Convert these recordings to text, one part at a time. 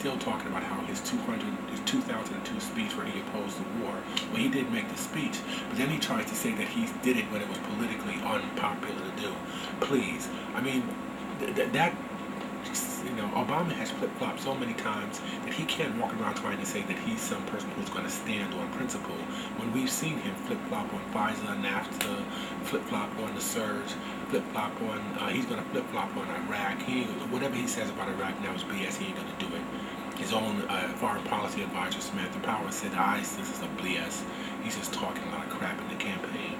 still talking about how his 2002 speech where he opposed the war. Well, he did make the speech, but then he tries to say that he did it when it was politically unpopular to do. Please, I mean, that. Obama has flip-flopped so many times that he can't walk around trying to say that he's some person who's going to stand on principle when we've seen him flip-flop on FISA, NAFTA, flip-flop on the surge, flip-flop on, he's going to flip-flop on Iraq. Whatever he says about Iraq now is BS. He ain't going to do it. His own foreign policy advisor, Samantha Power, said, this is a BS. He's just talking a lot of crap in the campaign.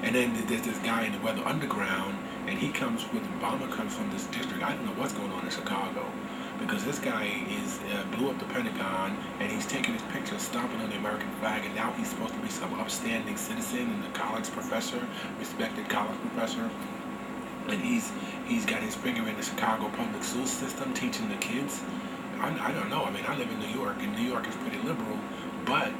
And then there's this guy in the Weather Underground, and Obama comes from this district. I don't know what's going on in Chicago, because this guy blew up the Pentagon, and he's taking his picture stomping on the American flag, and now he's supposed to be some upstanding citizen and a college professor, respected college professor. And he's got his finger in the Chicago public school system teaching the kids. I don't know. I mean, I live in New York, and New York is pretty liberal, but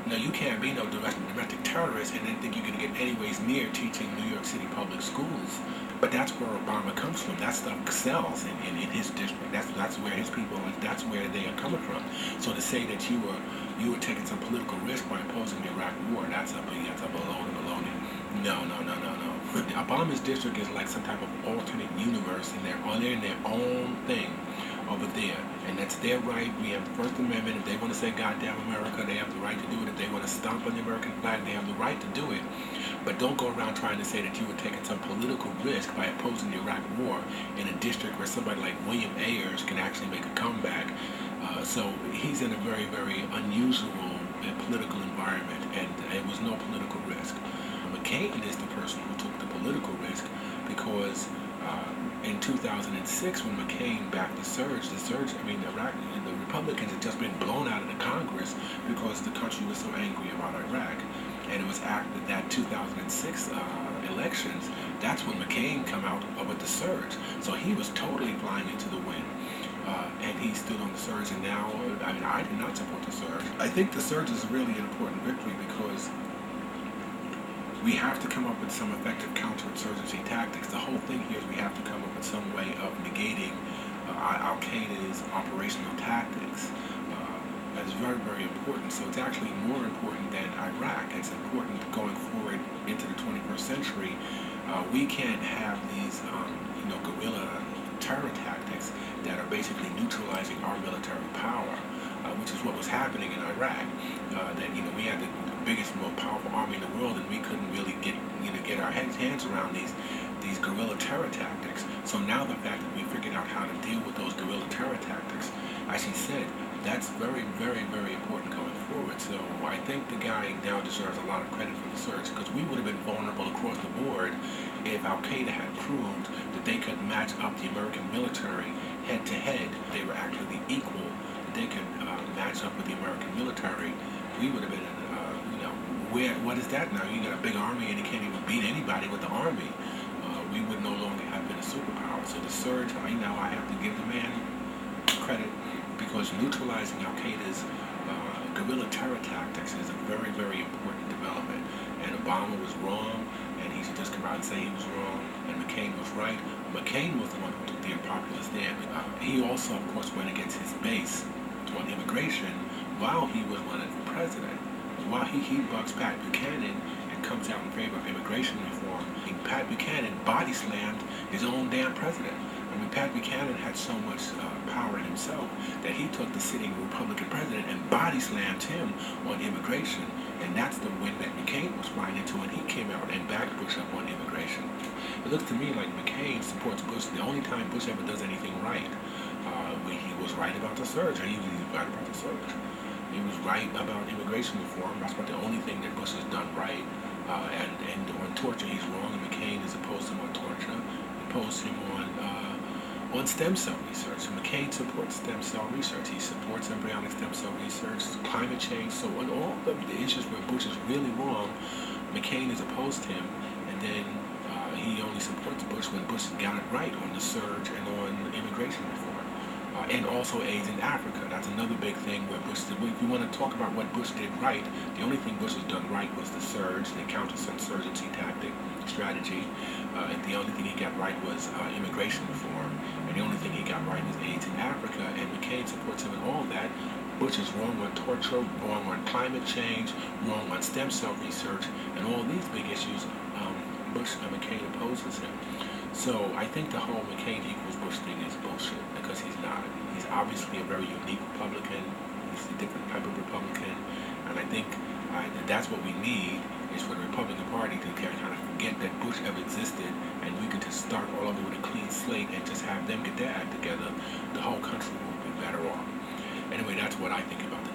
you can't be no domestic terrorist and then think you're going to get anyways near teaching New York City public schools. But that's where Obama comes from. That stuff sells in his district. That's where his people, that's where they are coming from. So to say that you were taking some political risk by opposing the Iraq War, that's a baloney. No. Obama's district is like some type of alternate universe, and they're in their own thing over there, and that's their right. We have the First Amendment. If they want to say goddamn America, they have the right to do it. If they want to stomp on the American flag, they have the right to do it. But don't go around trying to say that you were taking some political risk by opposing the Iraq War in a district where somebody like William Ayers can actually make a comeback. So he's in a very, very unusual political environment, and it was no political risk. McCain is the person who took the political risk, because in 2006, when McCain backed the surge, Iraq, the Republicans had just been blown out of the Congress because the country was so angry about Iraq. And it was after that 2006 elections, that's when McCain come out with the surge. So he was totally flying into the wind. And he stood on the surge, and now, I did not support the surge. I think the surge is really an important victory, because we have to come up with some effective counterinsurgency tactics. The whole thing here is we have to come up with some way of negating Al-Qaeda's operational tactics. That's very, very important. So it's actually more important than Iraq. It's important going forward into the 21st century. We can't have these, guerrilla terror tactics that are basically neutralizing our military power, which is what was happening in Iraq. We had the biggest, most powerful army in the world, and we couldn't really get our hands around these guerrilla terror tactics. So now the fact that we figured out how to deal with those guerrilla terror tactics, as he said, that's very, very, very important going forward. So I think the guy now deserves a lot of credit for the surge, because we would have been vulnerable across the board if Al-Qaeda had proved that they could match up the American military head to head. They were actually equal. They could match up with the American military. We would have been what is that now? You got a big army and you can't even beat anybody with the army. We would no longer have been a superpower. So the surge, I have to give the man credit, because neutralizing Al-Qaeda's guerrilla terror tactics is a very, very important development. And Obama was wrong, and he should just come out and say he was wrong, and McCain was right. McCain was the one who took the unpopular stand. He also, of course, went against his base on immigration while he was running for president. While he bucks Pat Buchanan and comes out in favor of immigration reform, Pat Buchanan body slammed his own damn president. Pat Buchanan had so much power in himself that he took the sitting Republican president and body slammed him on immigration. And that's the win that McCain was flying into when he came out and backed Bush up on immigration. It looks to me like McCain supports Bush. The only time Bush ever does anything right, he was right about the surge. He was right about the surge. He was right about immigration reform. That's about the only thing that Bush has done right. And on torture, he's wrong. And McCain is opposed him on torture. Opposed him on stem cell research. So McCain supports stem cell research. He supports embryonic stem cell research, climate change. So on all the issues where Bush is really wrong, McCain is opposed to him. And then he only supports Bush when Bush got it right on the surge and on immigration reform. and also AIDS in Africa. That's another big thing where Bush did. If you want to talk about what Bush did right, the only thing Bush has done right was the surge, the counterinsurgency tactic, strategy. And the only thing he got right was immigration reform. And the only thing he got right was AIDS in Africa. And McCain supports him in all that. Bush is wrong on torture, wrong on climate change, wrong on stem cell research, and all these big issues. McCain opposes him. So I think the whole McCain equals Bush thing is bullshit because he's not. He's obviously a very unique Republican. He's a different type of Republican, and I think that's what we need is for the Republican Party to kind of forget that Bush ever existed, and we can just start all over with a clean slate and just have them get their act together. The whole country will be better off. Anyway, that's what I think about the